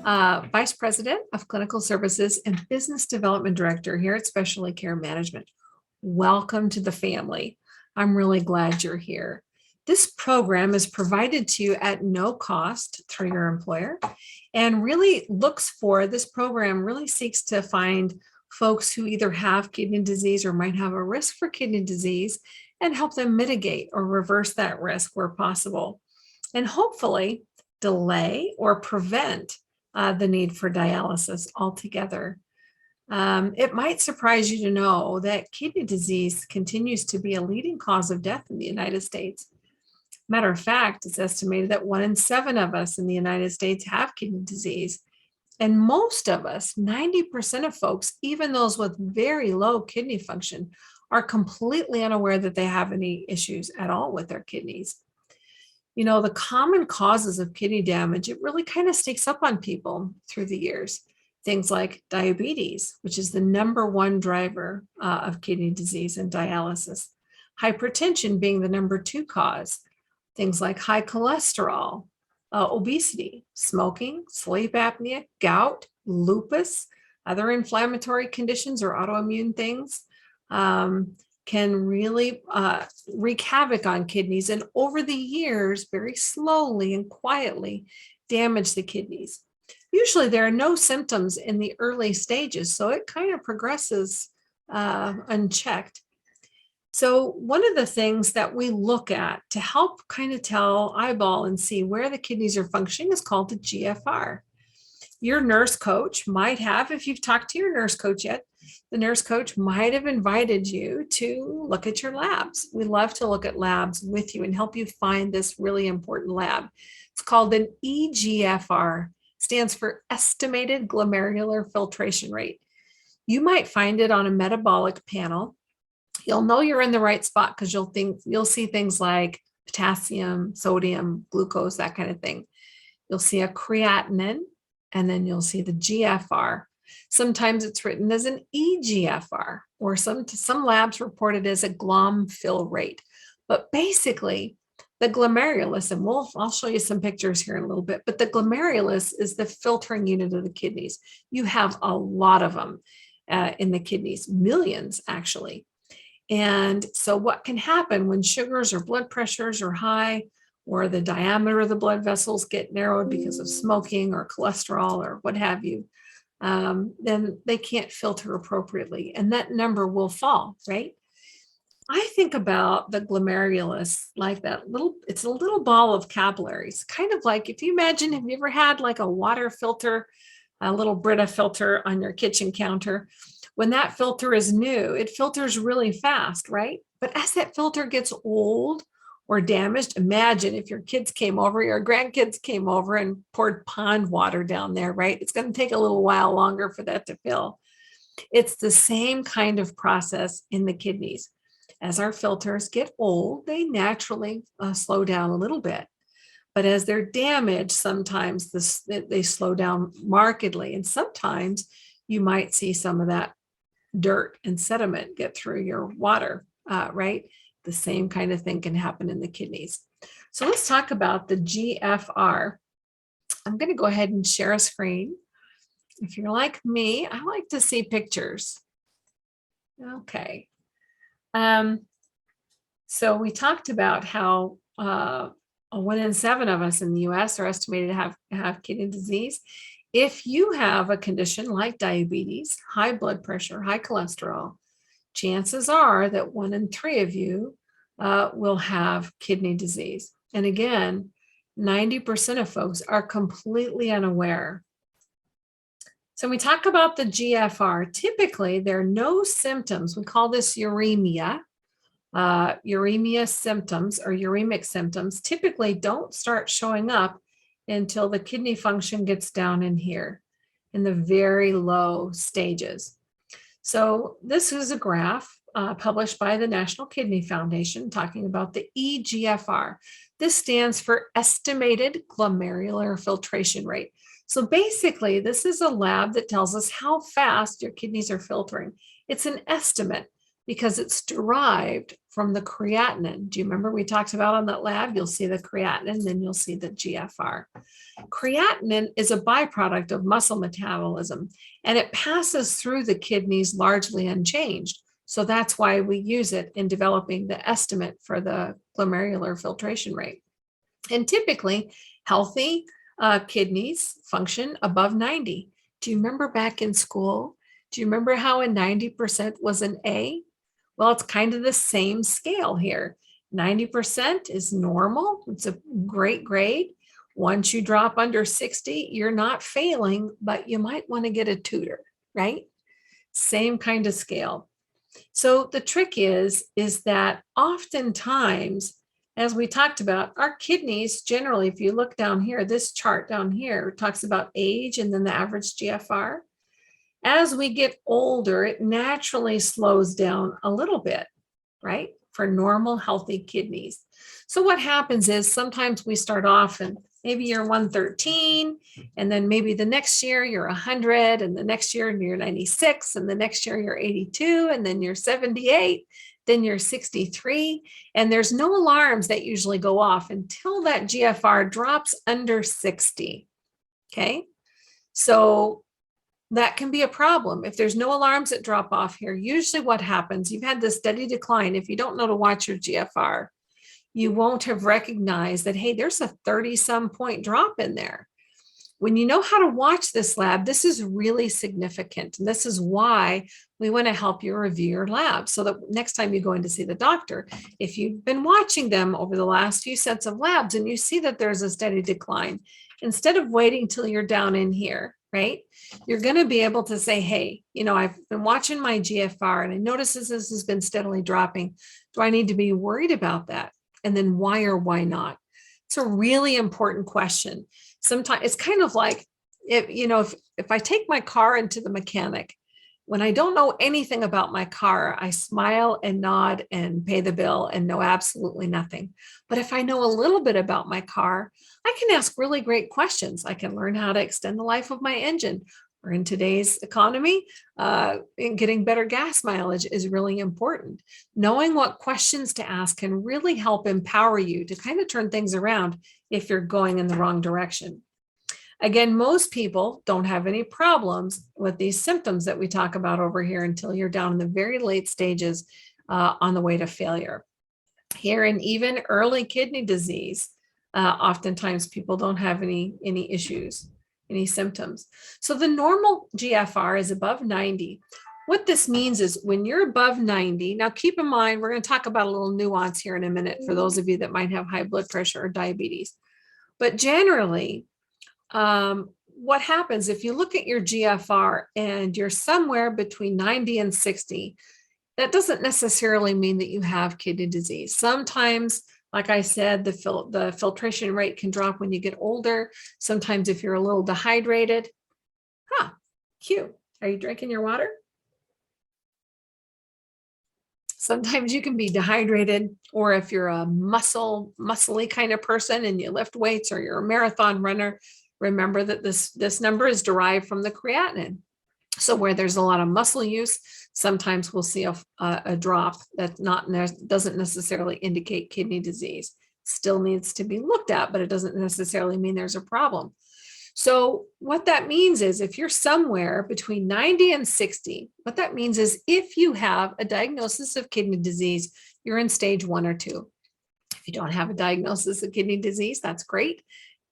Vice President of Clinical Services and Business Development Director here at Specialty Care Management. Welcome to the family. I'm really glad you're here. This program is provided to you at no cost through your employer and really this program really seeks to find folks who either have kidney disease or might have a risk for kidney disease and help them mitigate or reverse that risk where possible, and hopefully delay or prevent the need for dialysis altogether. It might surprise you to know that kidney disease continues to be a leading cause of death in the United States. Matter of fact, it's estimated that 1 in 7 of us in the United States have kidney disease. And most of us, 90% of folks, even those with very low kidney function, are completely unaware that they have any issues at all with their kidneys. You know, the common causes of kidney damage, it really kind of sneaks up on people through the years. Things like diabetes, which is the #1 driver of kidney disease and dialysis. Hypertension being the #2 cause. Things like high cholesterol, obesity, smoking, sleep apnea, gout, lupus, other inflammatory conditions or autoimmune things can really wreak havoc on kidneys, and over the years, very slowly and quietly damage the kidneys. Usually there are no symptoms in the early stages, so it kind of progresses unchecked. So one of the things that we look at to help kind of eyeball and see where the kidneys are functioning is called the GFR. Your nurse coach might have, if you've talked to your nurse coach yet, the nurse coach might have invited you to look at your labs. We love to look at labs with you and help you find this really important lab. It's called an eGFR, stands for estimated glomerular filtration rate. You might find it on a metabolic panel. You'll know you're in the right spot because you'll see things like potassium, sodium, glucose, that kind of thing. You'll see a creatinine, and then you'll see the GFR. Sometimes it's written as an eGFR, or some labs report it as a glom fill rate. But basically, the glomerulus, and I'll show you some pictures here in a little bit, but the glomerulus is the filtering unit of the kidneys. You have a lot of them in the kidneys, millions actually. And so what can happen when sugars or blood pressures are high, or the diameter of the blood vessels get narrowed because of smoking or cholesterol or what have you, then they can't filter appropriately, and that number will fall, right? I think about the glomerulus like it's a little ball of capillaries, kind of like, if you imagine, have you ever had like a water filter, a little Brita filter on your kitchen counter? When that filter is new, it filters really fast, right? But as that filter gets old or damaged, imagine if your kids came over, your grandkids came over and poured pond water down there, right? It's going to take a little while longer for that to fill. It's the same kind of process in the kidneys. As our filters get old, they naturally slow down a little bit. But as they're damaged, sometimes they slow down markedly. And sometimes you might see some of that dirt and sediment get through your water, right? The same kind of thing can happen in the kidneys. So let's talk about the GFR. I'm going to go ahead and share a screen. If you're like me, I like to see pictures. Okay. So we talked about how 1 in 7 of us in the US are estimated to have kidney disease. If you have a condition like diabetes, high blood pressure, high cholesterol, chances are that 1 in 3 of you will have kidney disease. And again, 90% of folks are completely unaware. So we talk about the GFR. Typically, there are no symptoms. We call this uremia. Uremia symptoms or uremic symptoms typically don't start showing up until the kidney function gets down in here in the very low stages. So this is a graph published by the National Kidney Foundation talking about the eGFR. This stands for estimated glomerular filtration rate. So basically, this is a lab that tells us how fast your kidneys are filtering. It's an estimate because it's derived from the creatinine. Do you remember we talked about on that lab? You'll see the creatinine, then you'll see the GFR. Creatinine is a byproduct of muscle metabolism, and it passes through the kidneys largely unchanged. So that's why we use it in developing the estimate for the glomerular filtration rate. And typically, healthy kidneys function above 90. Do you remember back in school? Do you remember how a 90% was an A? Well, it's kind of the same scale here. 90% is normal. It's a great grade. Once you drop under 60, you're not failing, but you might want to get a tutor, right? Same kind of scale. So the trick is that oftentimes, as we talked about, our kidneys generally, if you look down here, this chart down here talks about age and then the average GFR. As we get older, it naturally slows down a little bit, right? For normal, healthy kidneys. So what happens is sometimes we start off and maybe you're 113, and then maybe the next year you're 100, and the next year you're 96, and the next year you're 82, and then you're 78, then you're 63, and there's no alarms that usually go off until that GFR drops under 60, okay? So that can be a problem. If there's no alarms that drop off here, usually what happens, you've had this steady decline. If you don't know to watch your GFR, you won't have recognized that, hey, there's a 30-some point drop in there. When you know how to watch this lab, this is really significant. And this is why we want to help you review your lab so that next time you go in to see the doctor, if you've been watching them over the last few sets of labs and you see that there's a steady decline, instead of waiting till you're down in here, right? You're going to be able to say, hey, I've been watching my GFR and I notice this has been steadily dropping. Do I need to be worried about that? And then why or why not? It's a really important question. Sometimes it's kind of like, if I take my car into the mechanic, when I don't know anything about my car, I smile and nod and pay the bill and know absolutely nothing. But if I know a little bit about my car, I can ask really great questions. I can learn how to extend the life of my engine. Or in today's economy, getting better gas mileage is really important. Knowing what questions to ask can really help empower you to kind of turn things around if you're going in the wrong direction. Again, most people don't have any problems with these symptoms that we talk about over here until you're down in the very late stages on the way to failure. Here in even early kidney disease, oftentimes people don't have any issues, any symptoms. So the normal GFR is above 90. What this means is when you're above 90, now keep in mind, we're going to talk about a little nuance here in a minute for those of you that might have high blood pressure or diabetes. But generally, what happens if you look at your GFR and you're somewhere between 90 and 60, that doesn't necessarily mean that you have kidney disease. Sometimes, like I said, the filtration rate can drop when you get older. Sometimes if you're a little dehydrated. Cute. Are you drinking your water? Sometimes you can be dehydrated, or if you're a muscly kind of person and you lift weights or you're a marathon runner, remember that this number is derived from the creatinine. So where there's a lot of muscle use, sometimes we'll see a drop that doesn't necessarily indicate kidney disease. Still needs to be looked at, but it doesn't necessarily mean there's a problem. So what that means is if you're somewhere between 90 and 60, what that means is if you have a diagnosis of kidney disease, you're in stage 1 or 2. If you don't have a diagnosis of kidney disease, that's great.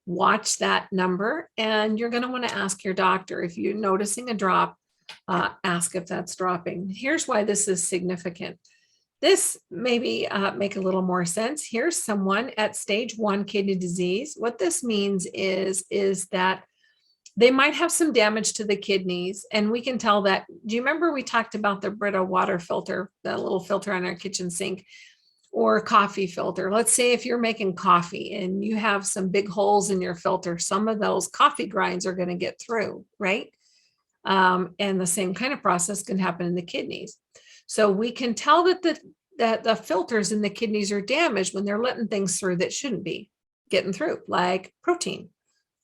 Watch that number, and you're going to want to ask your doctor if you're noticing a drop. Ask if that's dropping. Here's why this is significant. This maybe make a little more sense. Here's someone at stage 1 kidney disease. What this means is that they might have some damage to the kidneys, and we can tell that. Do you remember we talked about the Brita water filter, the little filter on our kitchen sink? Or coffee filter. Let's say if you're making coffee and you have some big holes in your filter, some of those coffee grinds are going to get through, right? And the same kind of process can happen in the kidneys. So we can tell that the filters in the kidneys are damaged when they're letting things through that shouldn't be getting through, like protein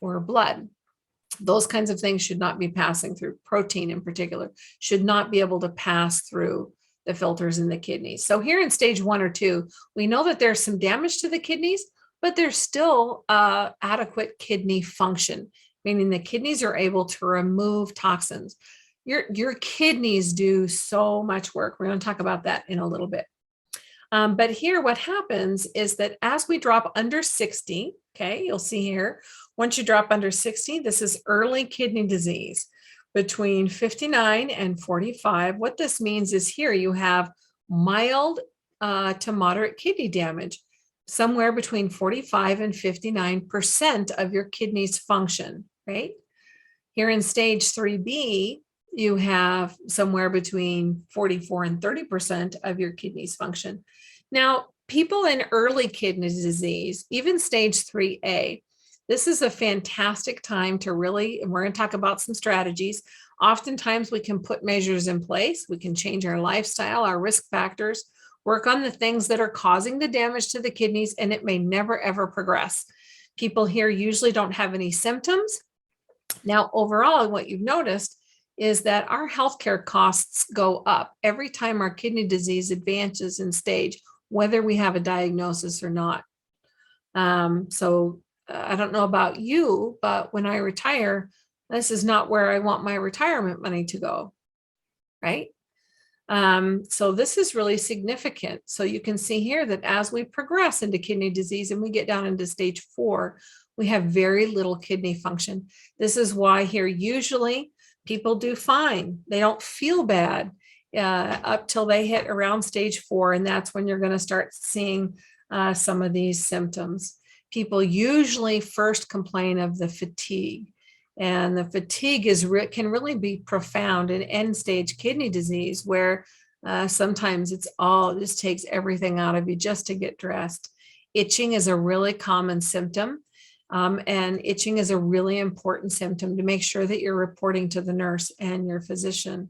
or blood. Those kinds of things should not be passing through. Protein in particular should not be able to pass through the filters in the kidneys. So here in stage 1 or 2, we know that there's some damage to the kidneys, but there's still adequate kidney function, meaning the kidneys are able to remove toxins. Your kidneys do so much work. We're going to talk about that in a little bit. But here what happens is that as we drop under 60, okay, you'll see here, once you drop under 60, this is early kidney disease. Between 59 and 45, what this means is here you have mild to moderate kidney damage. Somewhere between 45 and 59% of your kidneys function, right? Here in stage 3B, you have somewhere between 44 and 30% of your kidneys function. Now, people in early kidney disease, even stage 3A, this is a fantastic time to really, and we're going to talk about some strategies. Oftentimes we can put measures in place. We can change our lifestyle, our risk factors, work on the things that are causing the damage to the kidneys, and it may never, ever progress. People here usually don't have any symptoms. Now, overall, what you've noticed is that our healthcare costs go up every time our kidney disease advances in stage, whether we have a diagnosis or not. I don't know about you, but when I retire, this is not where I want my retirement money to go, right? So this is really significant. So you can see here that as we progress into kidney disease and we get down into stage 4, we have very little kidney function. This is why here usually people do fine. They don't feel bad up till they hit around stage 4, and that's when you're going to start seeing some of these symptoms. People usually first complain of the fatigue, and the fatigue can really be profound in end-stage kidney disease, where sometimes it just takes everything out of you just to get dressed. Itching is a really common symptom, and itching is a really important symptom to make sure that you're reporting to the nurse and your physician.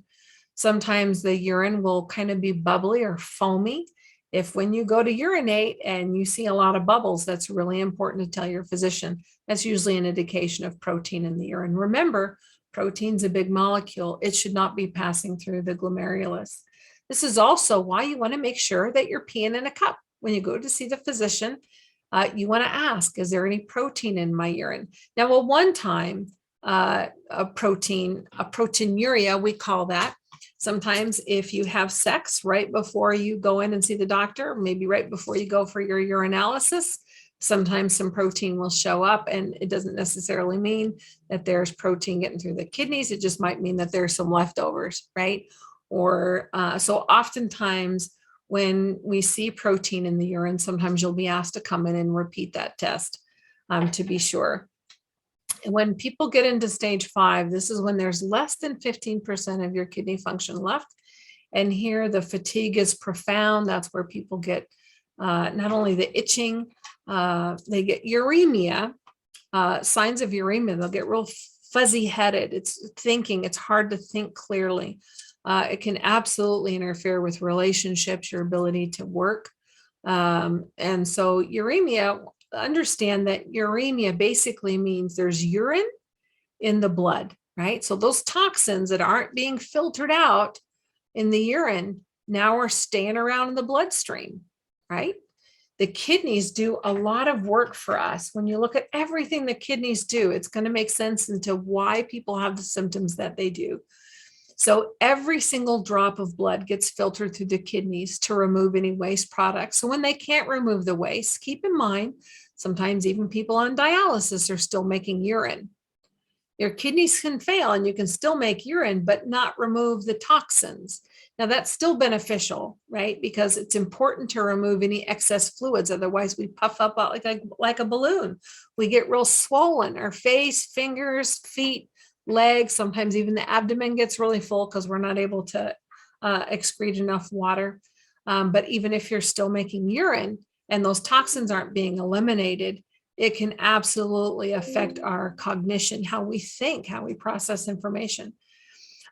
Sometimes the urine will kind of be bubbly or foamy. If when you go to urinate and you see a lot of bubbles, that's really important to tell your physician. That's usually an indication of protein in the urine. Remember, protein's a big molecule. It should not be passing through the glomerulus. This is also why you want to make sure that you're peeing in a cup. When you go to see the physician, you want to ask, is there any protein in my urine? Now, at one time, a proteinuria, we call that. Sometimes if you have sex right before you go in and see the doctor, maybe right before you go for your urinalysis, sometimes some protein will show up, and it doesn't necessarily mean that there's protein getting through the kidneys. It just might mean that there's some leftovers, right? Or so oftentimes when we see protein in the urine, sometimes you'll be asked to come in and repeat that test to be sure. And when people get into stage 5, this is when there's less than 15% of your kidney function left. And here the fatigue is profound. That's where people get not only the itching, they get uremia, signs of uremia. They'll get real fuzzy headed. It's hard to think clearly. It can absolutely interfere with relationships, your ability to work. And so uremia, understand that uremia basically means there's urine in the blood, right? So those toxins that aren't being filtered out in the urine now are staying around in the bloodstream, right? The kidneys do a lot of work for us. When you look at everything the kidneys do, it's going to make sense into why people have the symptoms that they do. So every single drop of blood gets filtered through the kidneys to remove any waste products. So when they can't remove the waste, keep in mind, sometimes even people on dialysis are still making urine. Your kidneys can fail and you can still make urine, but not remove the toxins. Now that's still beneficial, right? Because it's important to remove any excess fluids. Otherwise we puff up like a balloon. We get real swollen. Our face, fingers, feet, legs, sometimes even the abdomen gets really full because we're not able to excrete enough water. But even if you're still making urine and those toxins aren't being eliminated, it can absolutely affect our cognition, how we think, how we process information.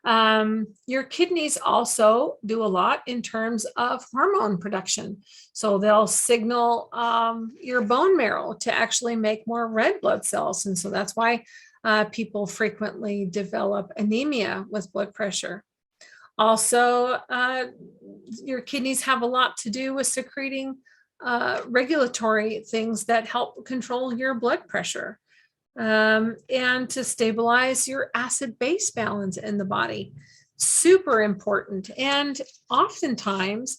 Your kidneys also do a lot in terms of hormone production. So they'll signal your bone marrow to actually make more red blood cells. And so that's why people frequently develop anemia with blood pressure. Also, Your kidneys have a lot to do with secreting regulatory things that help control your blood pressure, and to stabilize your acid base balance in the body. Super important. And oftentimes,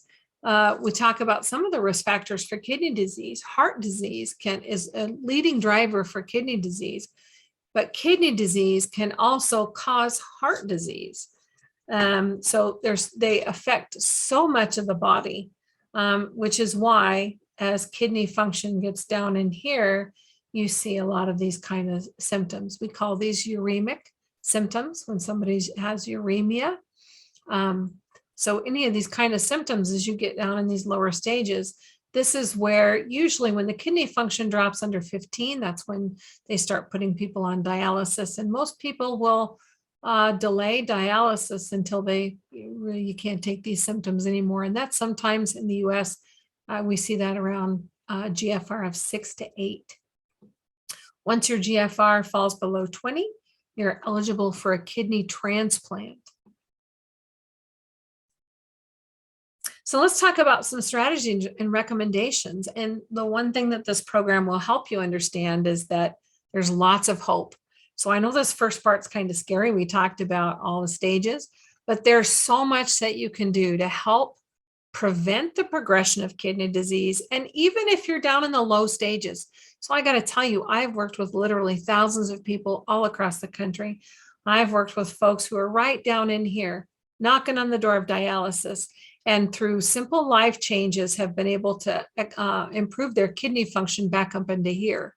we talk about some of the risk factors for kidney disease. Heart disease is a leading driver for kidney disease, but kidney disease can also cause heart disease. So they affect so much of the body, which is why as kidney function gets down in here, you see a lot of these kind of symptoms. We call these uremic symptoms when somebody has uremia. So any of these kind of symptoms, as you get down in these lower stages, this is where usually when the kidney function drops under 15, that's when they start putting people on dialysis. And most people will delay dialysis until you can't take these symptoms anymore. And that's sometimes in the US, we see that around GFR of 6 to 8. Once your GFR falls below 20, you're eligible for a kidney transplant. So let's talk about some strategies and recommendations. And the one thing that this program will help you understand is that there's lots of hope. So I know this first part's kind of scary. We talked about all the stages, but there's so much that you can do to help prevent the progression of kidney disease. And even if you're down in the low stages. So I got to tell you, I've worked with literally thousands of people all across the country. I've worked with folks who are right down in here, knocking on the door of dialysis, and through simple life changes have been able to improve their kidney function back up into here.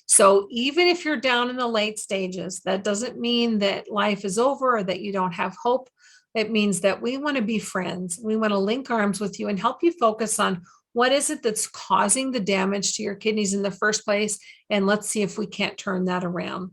So even if you're down in the late stages, that doesn't mean that life is over or that you don't have hope. It means that we want to be friends. We want to link arms with you and help you focus on what is it that's causing the damage to your kidneys in the first place. And let's see if we can't turn that around.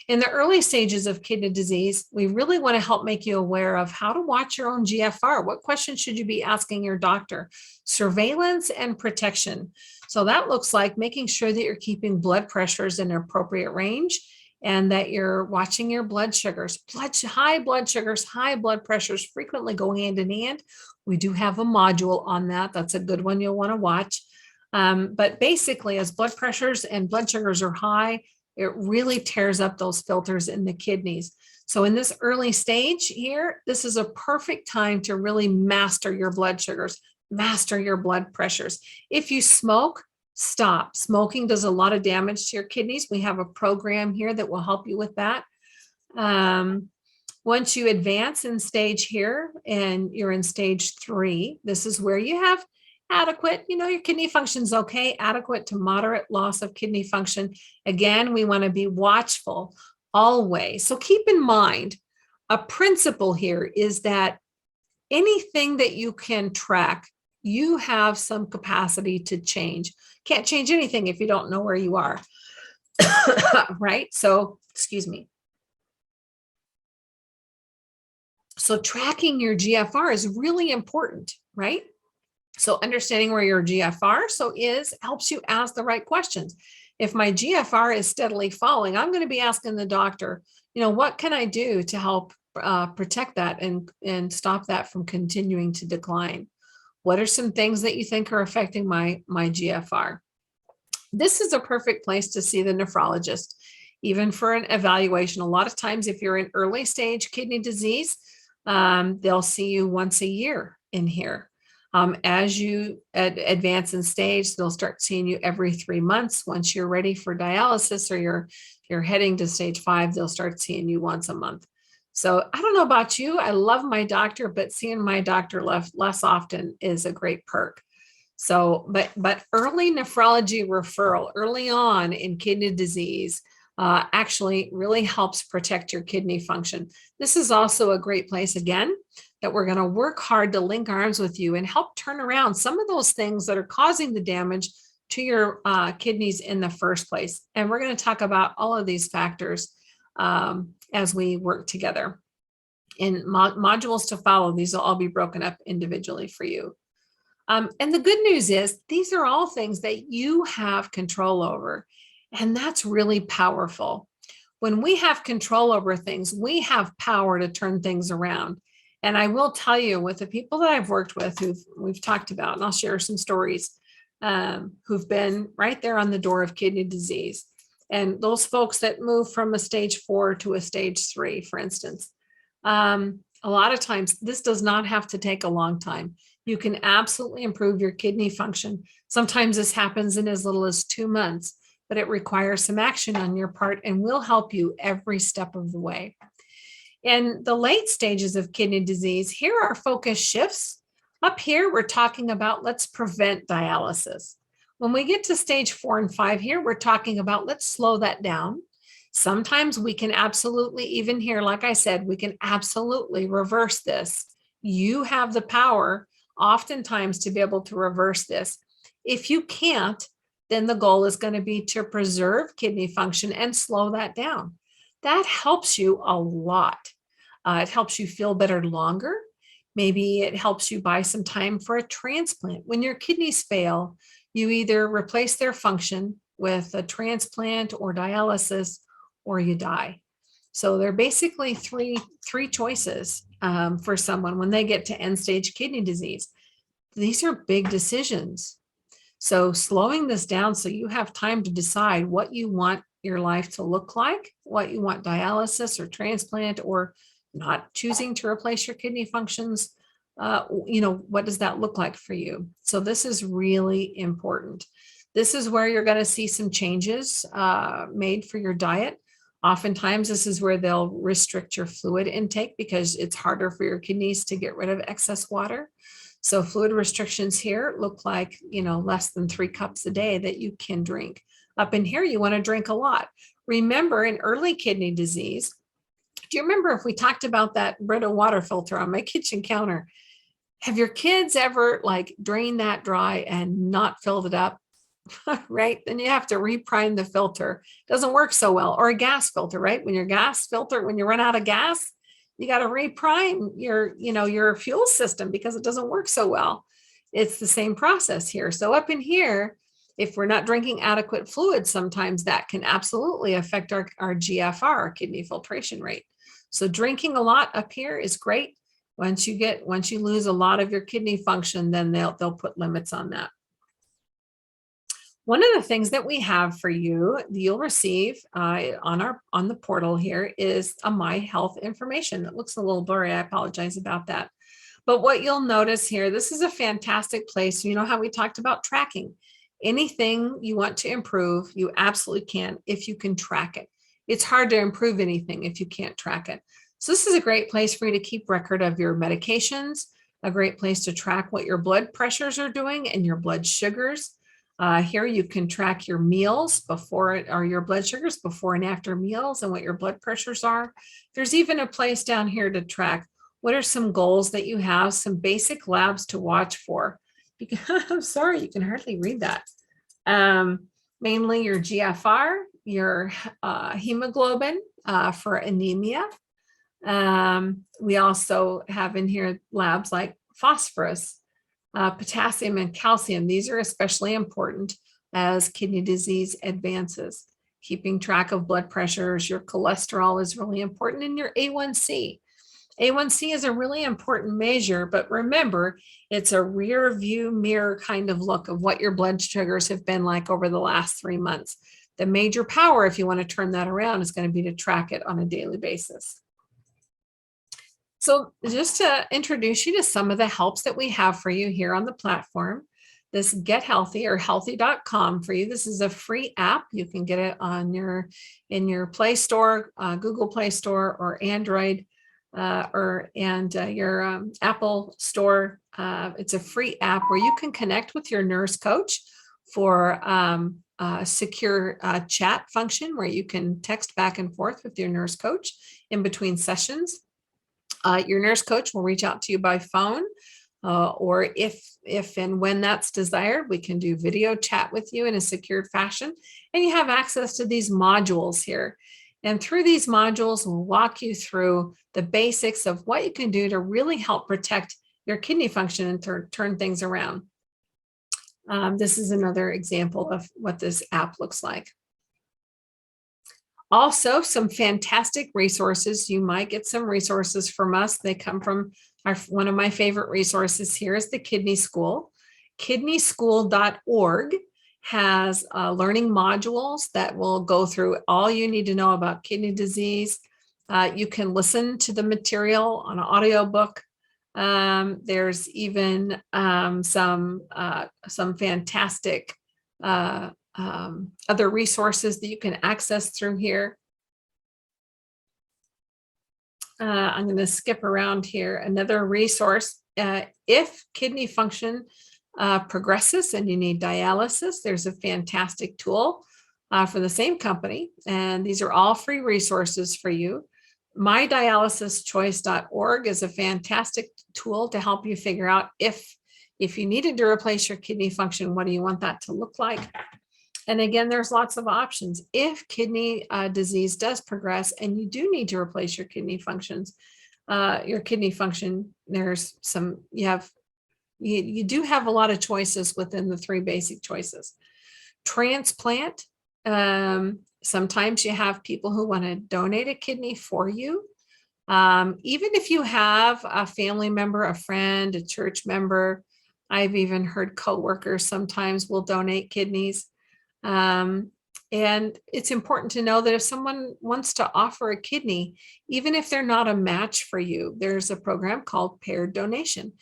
In the early stages of kidney disease, we really want to help make you aware of how to watch your own GFR. What questions should you be asking your doctor? Surveillance and protection. So that looks like making sure that you're keeping blood pressures in an appropriate range and that you're watching your blood sugars. High blood sugars, high blood pressures frequently go hand in hand. We do have a module on that. That's a good one you'll want to watch. But basically, as blood pressures and blood sugars are high, it really tears up those filters in the kidneys. So in this early stage here, this is a perfect time to really master your blood sugars, master your blood pressures. If you smoke, stop. Smoking does a lot of damage to your kidneys. We have a program here that will help you with that. Once you advance in stage here and you're in stage 3, this is where you have adequate, your kidney function's okay, adequate to moderate loss of kidney function. Again, we want to be watchful always. So keep in mind, a principle here is that anything that you can track, you have some capacity to change. Can't change anything if you don't know where you are, right? So, excuse me. So tracking your GFR is really important, right? So understanding where your GFR helps you ask the right questions. If my GFR is steadily falling, I'm going to be asking the doctor, what can I do to help protect that and stop that from continuing to decline? What are some things that you think are affecting my GFR? This is a perfect place to see the nephrologist, even for an evaluation. A lot of times, if you're in early stage kidney disease, they'll see you once a year in here. As you advance in stage, they'll start seeing you every 3 months. Once you're ready for dialysis or you're heading to stage 5, they'll start seeing you once a month. So I don't know about you. I love my doctor, but seeing my doctor less often is a great perk. So, but early nephrology referral early on in kidney disease actually really helps protect your kidney function. This is also a great place, again, that we're going to work hard to link arms with you and help turn around some of those things that are causing the damage to your kidneys in the first place. And we're going to talk about all of these factors as we work together. In modules to follow, these will all be broken up individually for you. And the good news is these are all things that you have control over. And that's really powerful. When we have control over things, we have power to turn things around. And I will tell you, with the people that I've worked with who we've talked about, and I'll share some stories, who've been right there on the door of kidney disease. And those folks that move from a stage 4 to a stage 3, for instance, a lot of times this does not have to take a long time. You can absolutely improve your kidney function. Sometimes this happens in as little as 2 months, but it requires some action on your part and will help you every step of the way. In the late stages of kidney disease, here our focus shifts. Up here, we're talking about let's prevent dialysis. When we get to stage 4 and 5 here, we're talking about let's slow that down. Sometimes we can absolutely, even here, like I said, we can absolutely reverse this. You have the power oftentimes to be able to reverse this. If you can't, then the goal is going to be to preserve kidney function and slow that down. That helps you a lot. It helps you feel better longer. Maybe it helps you buy some time for a transplant. When your kidneys fail, you either replace their function with a transplant or dialysis, or you die. So there are basically three choices for someone when they get to end stage kidney disease. These are big decisions. So slowing this down so you have time to decide what you want your life to look like, what you want dialysis or transplant, or not choosing to replace your kidney functions, what does that look like for you? So this is really important. This is where you're going to see some changes made for your diet. Oftentimes, this is where they'll restrict your fluid intake because it's harder for your kidneys to get rid of excess water. So fluid restrictions here look like, less than 3 cups a day that you can drink. Up in here, you want to drink a lot. Remember, in early kidney disease, do you remember if we talked about that Brita water filter on my kitchen counter? Have your kids ever drained that dry and not filled it up? Right? Then you have to reprime the filter. Doesn't work so well. Or a gas filter, right? When you run out of gas, you got to reprime your fuel system because it doesn't work so well. It's the same process here. So up in here, if we're not drinking adequate fluid, sometimes that can absolutely affect our GFR, our kidney filtration rate. So drinking a lot up here is great. Once you lose a lot of your kidney function, then they'll put limits on that. One of the things that we have for you, you'll receive on the portal here is a My Health information. It looks a little blurry. I apologize about that. But what you'll notice here, this is a fantastic place. You know how we talked about tracking. Anything you want to improve, you absolutely can if you can track it. It's hard to improve anything if you can't track it. So this is a great place for you to keep record of your medications, a great place to track what your blood pressures are doing and your blood sugars. Here you can track your meals or your blood sugars before and after meals and what your blood pressures are. There's even a place down here to track what are some goals that you have, some basic labs to watch for. I'm sorry, you can hardly read that. Mainly your GFR, your hemoglobin for anemia. We also have in here labs like phosphorus, potassium and calcium. These are especially important as kidney disease advances. Keeping track of blood pressures, your cholesterol is really important, and your A1C. A1C is a really important measure, but remember, it's a rear view mirror kind of look of what your blood sugars have been like over the last 3 months. The major power, if you want to turn that around, is going to be to track it on a daily basis. So just to introduce you to some of the helps that we have for you here on the platform, this Get Healthy or healthy.com for you. This is a free app. You can get it in your Play Store, Google Play Store, or Android, your Apple Store. It's a free app where you can connect with your nurse coach for a secure chat function where you can text back and forth with your nurse coach in between sessions. Your nurse coach will reach out to you by phone, or if and when that's desired, we can do video chat with you in a secured fashion. And you have access to these modules here. And through these modules, we'll walk you through the basics of what you can do to really help protect your kidney function and turn things around. This is another example of what this app looks like. Also, some fantastic resources. You might get some resources from us. They come from One of my favorite resources here is the Kidney School. Kidneyschool.org has learning modules that will go through all you need to know about kidney disease. You can listen to the material on an audiobook. There's even some fantastic other resources that you can access through here. I'm going to skip around here. Another resource, if kidney function progresses and you need dialysis, there's a fantastic tool for the same company. And these are all free resources for you. MyDialysisChoice.org is a fantastic tool to help you figure out if you needed to replace your kidney function, what do you want that to look like? And again, there's lots of options. If kidney disease does progress and you do need to replace your kidney function, there's some, you do have a lot of choices within the 3 basic choices. Transplant, sometimes you have people who want to donate a kidney for you. Even if you have a family member, a friend, a church member, I've even heard coworkers sometimes will donate kidneys. And it's important to know that if someone wants to offer a kidney, even if they're not a match for you, there's a program called paired donation,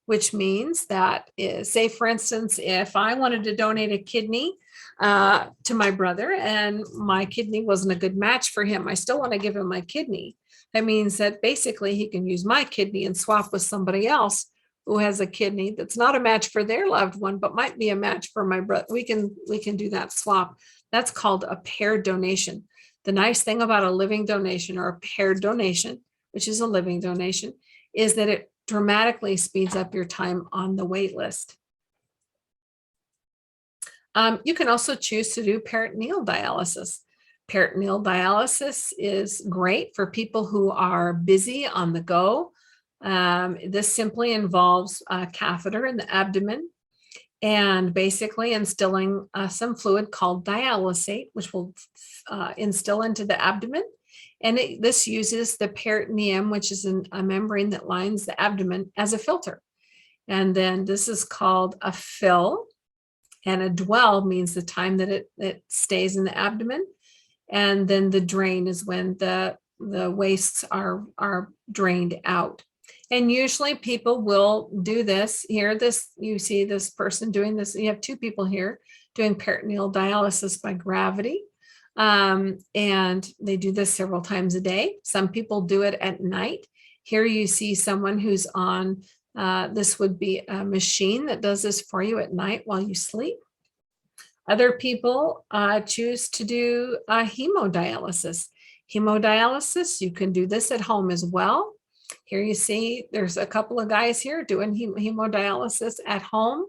which means that, say, for instance, if I wanted to donate a kidney to my brother and my kidney wasn't a good match for him, I still want to give him my kidney. That means that basically he can use my kidney and swap with somebody else who has a kidney that's not a match for their loved one, but might be a match for my brother. We can do that swap. That's called a paired donation. The nice thing about a living donation or a paired donation, which is a living donation, is that it dramatically speeds up your time on the wait list. You can also choose to do peritoneal dialysis. Peritoneal dialysis is great for people who are busy on the go. This simply involves a catheter in the abdomen and basically instilling some fluid called dialysate, which will instill into the abdomen. And this uses the peritoneum, which is a membrane that lines the abdomen, as a filter. And then this is called a fill. And a dwell means the time that it stays in the abdomen. And then the drain is when the wastes are drained out. And usually people will do this here. You see this person doing this. You have 2 people here doing peritoneal dialysis by gravity. And they do this several times a day. Some people do it at night. Here you see someone who's on, this would be a machine that does this for you at night while you sleep. Other people choose to do hemodialysis. Hemodialysis, you can do this at home as well. Here you see there's a couple of guys here doing hemodialysis at home,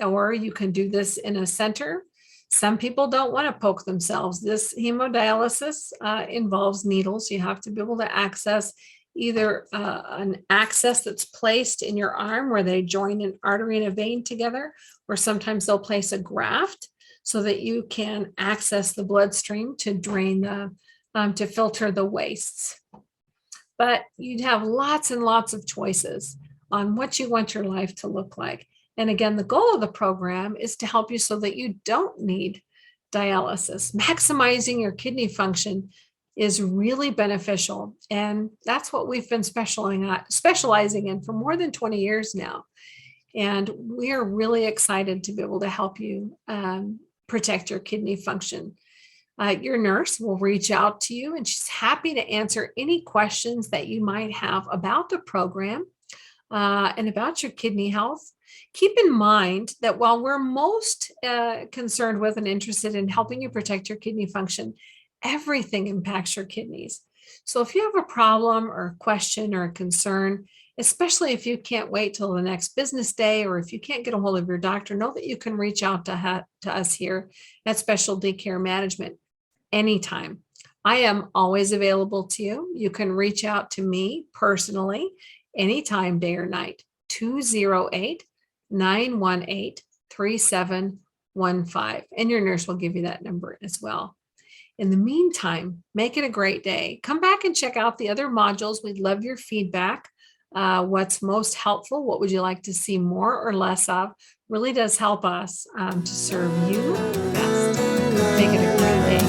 or you can do this in a center. Some people don't want to poke themselves. This hemodialysis involves needles. You have to be able to access either an access that's placed in your arm where they join an artery and a vein together, or sometimes they'll place a graft so that you can access the bloodstream to drain to filter the wastes. But you'd have lots and lots of choices on what you want your life to look like. And again, the goal of the program is to help you so that you don't need dialysis. Maximizing your kidney function is really beneficial. And that's what we've been specializing in for more than 20 years now. And we are really excited to be able to help you protect your kidney function. Your nurse will reach out to you and she's happy to answer any questions that you might have about the program and about your kidney health. Keep in mind that while we're most concerned with and interested in helping you protect your kidney function, everything impacts your kidneys. So if you have a problem or a question or a concern, especially if you can't wait till the next business day, or if you can't get a hold of your doctor, know that you can reach out to us here at Specialty Care Management anytime. I am always available to you. You can reach out to me personally anytime, day or night, 208-918-3715. And your nurse will give you that number as well. In the meantime, make it a great day. Come back and check out the other modules. We'd love your feedback. what's most helpful, what would you like to see more or less of, really does help us to serve you best. Make it a great day.